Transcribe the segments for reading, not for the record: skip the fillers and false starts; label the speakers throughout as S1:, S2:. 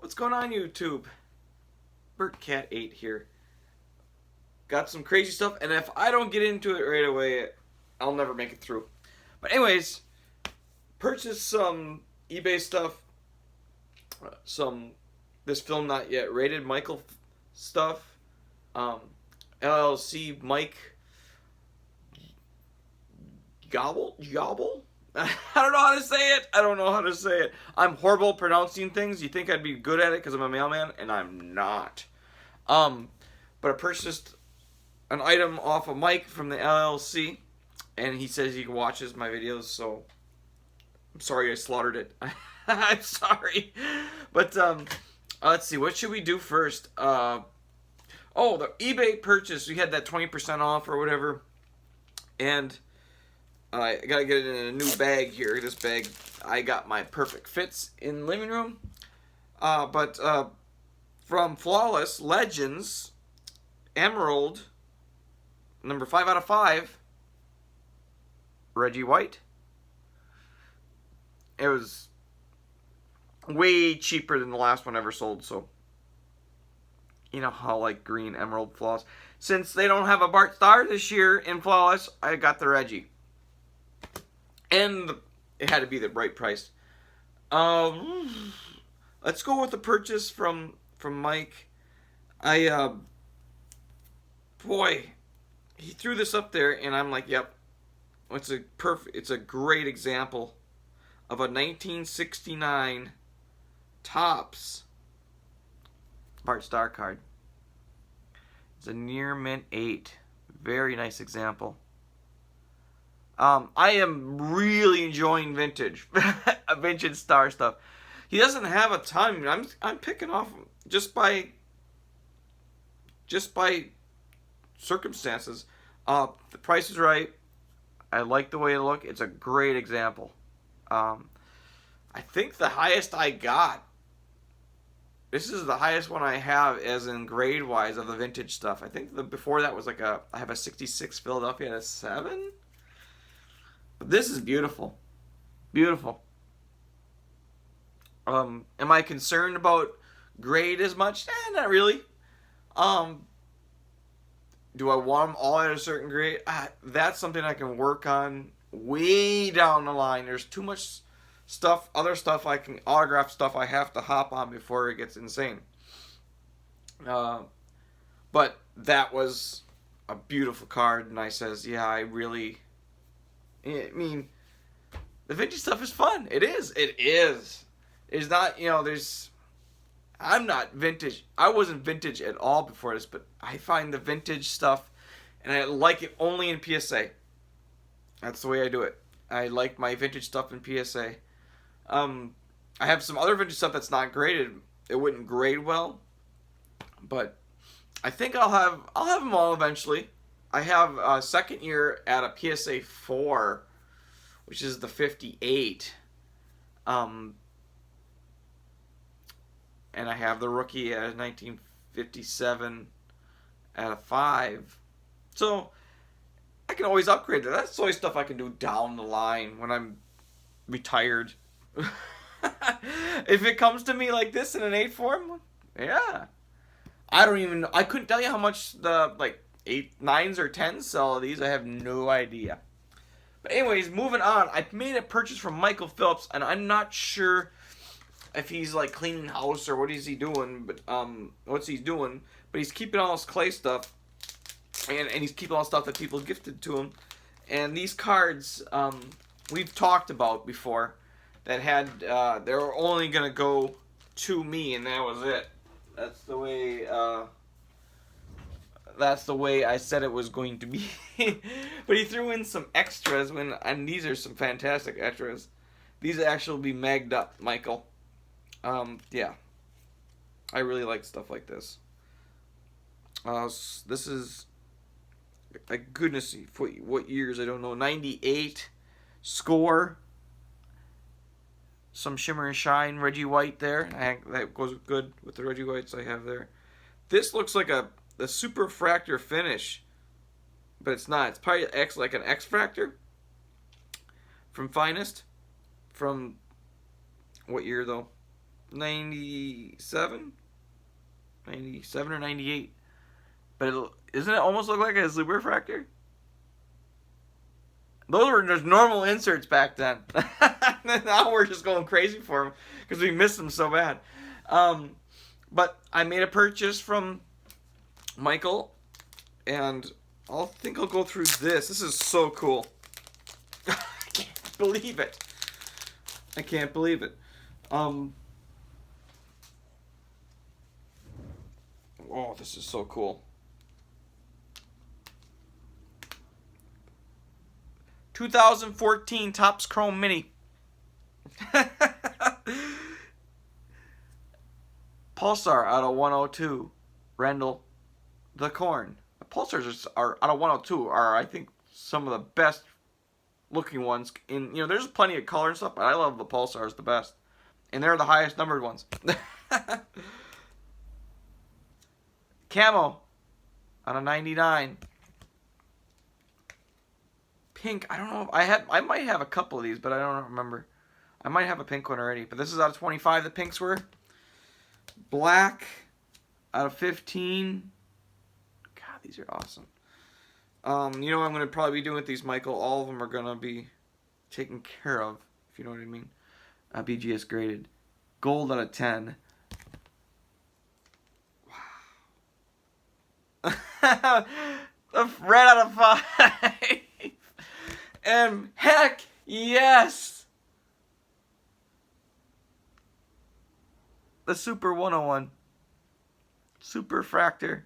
S1: What's going on, YouTube? BertCat8 here. Got some crazy stuff, and if I don't get into it right away, I'll never make it through. But anyways, purchased some eBay stuff, some This Film Not Yet Rated Michael stuff, LLC Mike Gobble? I don't know how to say it. I'm horrible at pronouncing things. You think I'd be good at it because I'm a mailman, and I'm not. But I purchased an item off of Mike from the LLC, and he says he watches my videos, so I'm sorry I slaughtered it. I'm sorry. But let's see, what should we do first? The eBay purchase, we had that 20% off or whatever, and I gotta get it in a new bag here. This bag, I got my Perfect Fits in living room. From Flawless Legends, Emerald, number 5 out of 5, Reggie White. It was way cheaper than the last one ever sold, so you know how like green emerald flaws. Since they don't have a Bart Starr this year in Flawless, I got the Reggie. And it had to be the right price. Let's go with the purchase from Mike. Boy, he threw this up there, and I'm like, yep. It's a great example of a 1969 Topps Bart Starr card. It's a near mint 8. Very nice example. I am really enjoying vintage Star stuff. He doesn't have a ton. I'm picking off just by circumstances. The price is right. I like the way it looks. It's a great example. I think the highest I got. This is the highest one I have, as in grade wise, of the vintage stuff. I think before that was like I have a '66 Philadelphia at a 7. But this is beautiful. Beautiful. Am I concerned about grade as much? Not really. Do I want them all at a certain grade? That's something I can work on way down the line. There's too much stuff, other stuff autograph stuff I have to hop on before it gets insane. But that was a beautiful card, and I says, yeah, I mean, the vintage stuff is fun. It is. It's not, I'm not vintage. I wasn't vintage at all before this, but I find the vintage stuff, and I like it only in PSA. That's the way I do it. I like my vintage stuff in PSA. I have some other vintage stuff that's not graded. It wouldn't grade well, but I think I'll have them all eventually. I have a second year at a PSA 4, which is the 58. And I have the rookie at a 1957 at a 5. So I can always upgrade that. That's always stuff I can do down the line when I'm retired. If it comes to me like this in an 8 form, yeah. I couldn't tell you how much the 8, 9s, or 10s sell of these. I have no idea. But anyways, moving on. I made a purchase from Michael Phillips, and I'm not sure if he's cleaning house or what is he doing, but what's he doing? But he's keeping all his clay stuff, and he's keeping all the stuff that people gifted to him. And these cards we've talked about before that had they were only gonna go to me, and that was it. That's the way I said it was going to be. But he threw in some extras, and these are some fantastic extras. These actually will be magged up, Michael. Yeah. I really like stuff like this. This is, goodness, what years, I don't know. 98 score. Some Shimmer and Shine Reggie White there. That goes good with the Reggie Whites I have there. This looks like a super fractor finish, but it's not. It's probably like an X Fractor from Finest. From what year though? 97? 97 or 98. But doesn't it almost look like a super refractor? Those were just normal inserts back then. Now we're just going crazy for them because we missed them so bad. But I made a purchase from Michael, and I think I'll go through this. This is so cool. I can't believe it. I can't believe it. Oh, this is so cool. 2014 Topps Chrome Mini. Pulsar out of 102. Randall the Corn. The Pulsars are out of 102 are, I think, some of the best looking ones. There's plenty of color and stuff, but I love the Pulsars the best. And they're the highest numbered ones. Camo out of 99. Pink, I don't know. I might have a couple of these, but I don't remember. I might have a pink one already, but this is out of 25. The pinks were black out of 15. God, these are awesome. You know what I'm going to probably be doing with these, Michael? All of them are going to be taken care of, if you know what I mean. BGS graded. Gold out of 10. Wow. Red out of 5. And heck yes! The Super 101. Super Fractor.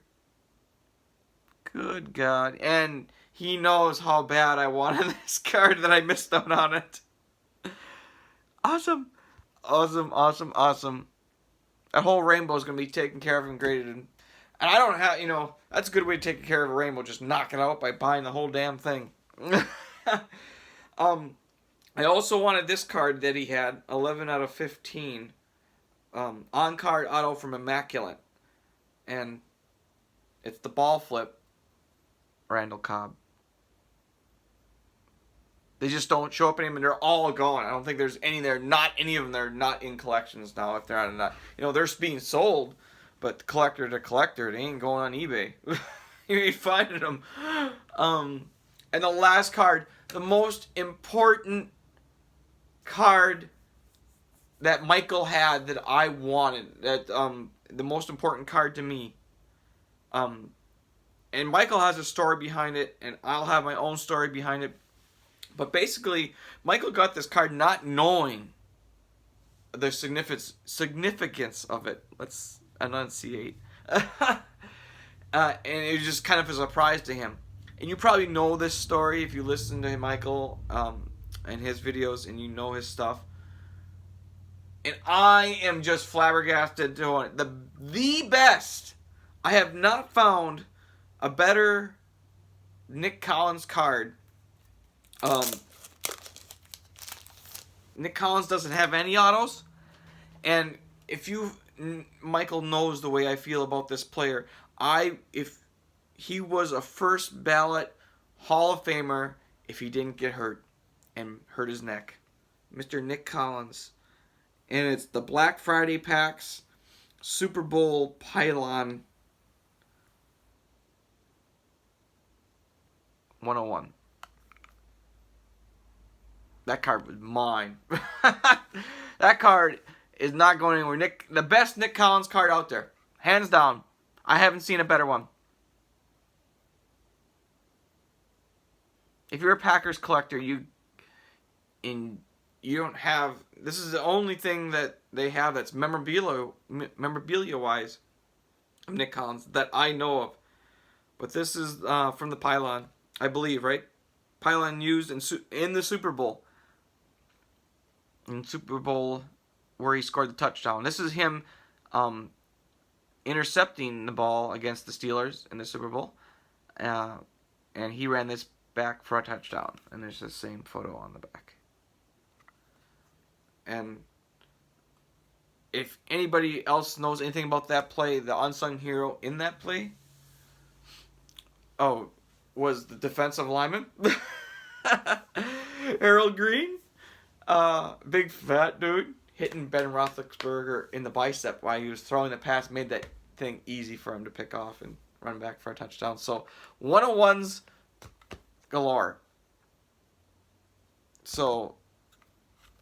S1: Good God. And he knows how bad I wanted this card that I missed out on it. Awesome. Awesome, awesome, awesome. That whole rainbow is going to be taken care of and graded. And I don't have, that's a good way to take care of a rainbow. Just knock it out by buying the whole damn thing. I also wanted this card that he had, 11 out of 15. On-card auto from Immaculate. And it's the ball flip. Randall Cobb. They just don't show up anymore. They're all gone. I don't think there's any there. Not any of them. They're not in collections now. If they're not, they're being sold, but collector to collector, they ain't going on eBay. You ain't finding them. And the last card, the most important card that Michael had that I wanted, that the most important card to me. And Michael has a story behind it, and I'll have my own story behind it. But basically, Michael got this card not knowing the significance of it. Let's enunciate. And it was just kind of a surprise to him. And you probably know this story if you listen to Michael and his videos and you know his stuff. And I am just flabbergasted doing it. The best. I have not found a better Nick Collins card. Nick Collins doesn't have any autos, and Michael knows the way I feel about this player. If he was a first ballot Hall of Famer, if he didn't get hurt and hurt his neck, Mr. Nick Collins, and it's the Black Friday packs, Super Bowl Pylon 101. That card was mine. That card is not going anywhere. The best Nick Collins card out there. Hands down. I haven't seen a better one. If you're a Packers collector, you don't have... This is the only thing that they have that's memorabilia-wise of Nick Collins that I know of. But this is from the Pylon, I believe, right? Pylon used in the Super Bowl. In Super Bowl where he scored the touchdown. This is him intercepting the ball against the Steelers in the Super Bowl. And he ran this back for a touchdown. And there's the same photo on the back. And if anybody else knows anything about that play, the unsung hero in that play, was the defensive lineman. Harold Green. Big fat dude. hitting Ben Roethlisberger in the bicep while he was throwing the pass made that thing easy for him to pick off and run back for a touchdown. So 101s galore. So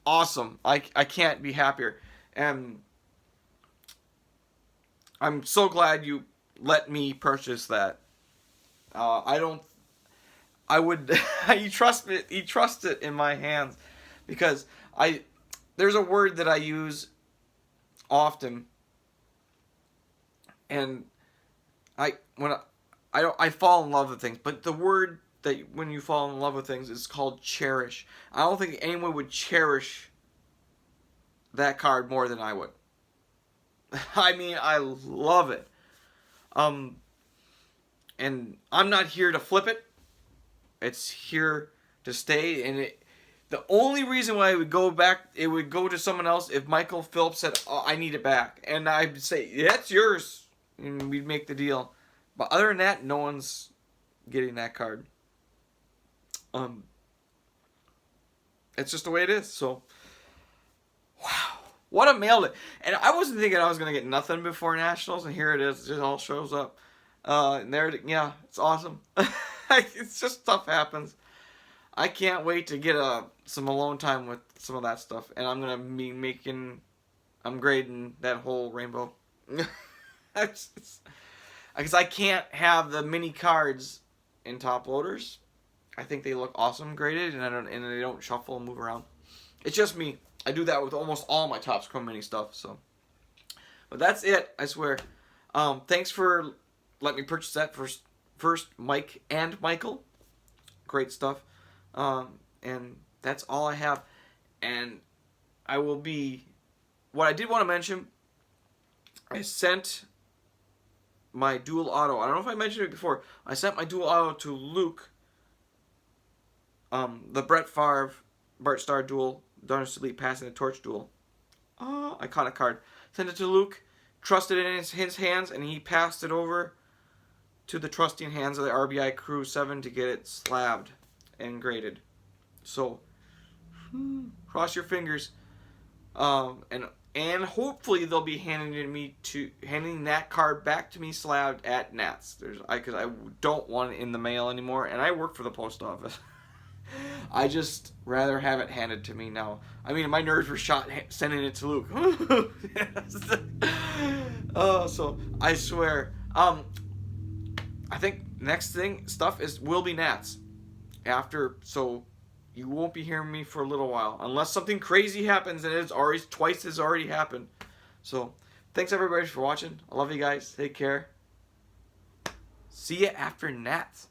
S1: awesome. I can't be happier. And I'm so glad you let me purchase that. You trust it in my hands, because there's a word that I use often, and I fall in love with things, but the word that when you fall in love with things is called cherish. I don't think anyone would cherish that card more than I would. I mean, I love it. And I'm not here to flip it. It's here to stay, and the only reason why it would go to someone else if Michael Phillips said, "Oh, I need it back," and I'd say, "That's yours," and we'd make the deal. But other than that, no one's getting that card. It's just the way it is. So, wow, what a mail day! And I wasn't thinking I was gonna get nothing before Nationals, and here it is. It just all shows up. And there, yeah, it's awesome. It's just stuff happens. I can't wait to get some alone time with some of that stuff, and I'm gonna be I'm grading that whole rainbow. Because I can't have the mini cards in top loaders. I think they look awesome graded, and they don't shuffle and move around. It's just me. I do that with almost all my Topps Chrome Mini stuff. So, but that's it. I swear. Thanks for letting me purchase that first, Mike and Michael. Great stuff. And that's all I have. And I will be... What I did want to mention, I sent my dual auto. I don't know if I mentioned it before. I sent my dual auto to Luke. The Brett Favre, Bart Starr duel, Darnest Elite Passing the Torch duel. Iconic card. Sent it to Luke. Trusted it in his hands, and he passed it over to the trusting hands of the RBI Crew 7 to get it slabbed and graded. So, cross your fingers. And hopefully they'll be handing that card back to me slabbed at Nats. Because I don't want it in the mail anymore, and I work for the post office. I just rather have it handed to me now. I mean, my nerves were shot sending it to Luke. So I swear. I think next stuff will be Nats. So you won't be hearing me for a little while. Unless something crazy happens, and twice has already happened. So, thanks everybody for watching. I love you guys. Take care. See ya after Nats.